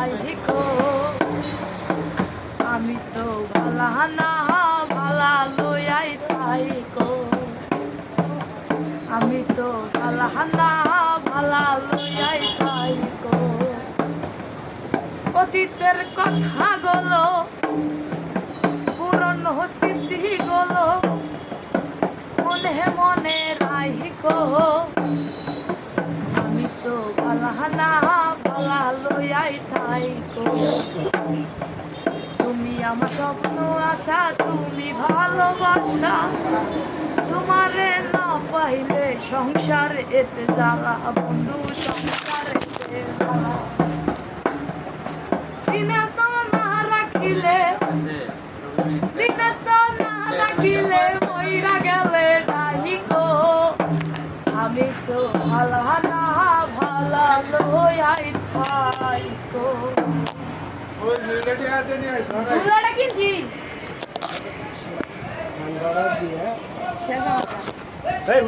থাইকো আমি তো ভালা না ভালা লইয়াই থাইকো আমি তো ভালা না ভালা লইয়াই থাইকো অতীতের কথাগুলো পুরনো স্মৃতিগুলো মনে মনে রাইখো আমি তো ভালা না ভালা লইয়াই থাইকো তুমি আমার স্বপ্ন আশা তুমি ভালোবাসা তোমারে না পাইলে সংসার এতে জ্বালা বন্ধু সংসার এতে জ্বালা দিনে তো না রাখিলে দিনে তো না রাখিলে মইরা গেলে ডাইকো আমি তো ভালা না ভালা লইয়াই থাইকো ফুলটা কিনছি শেষ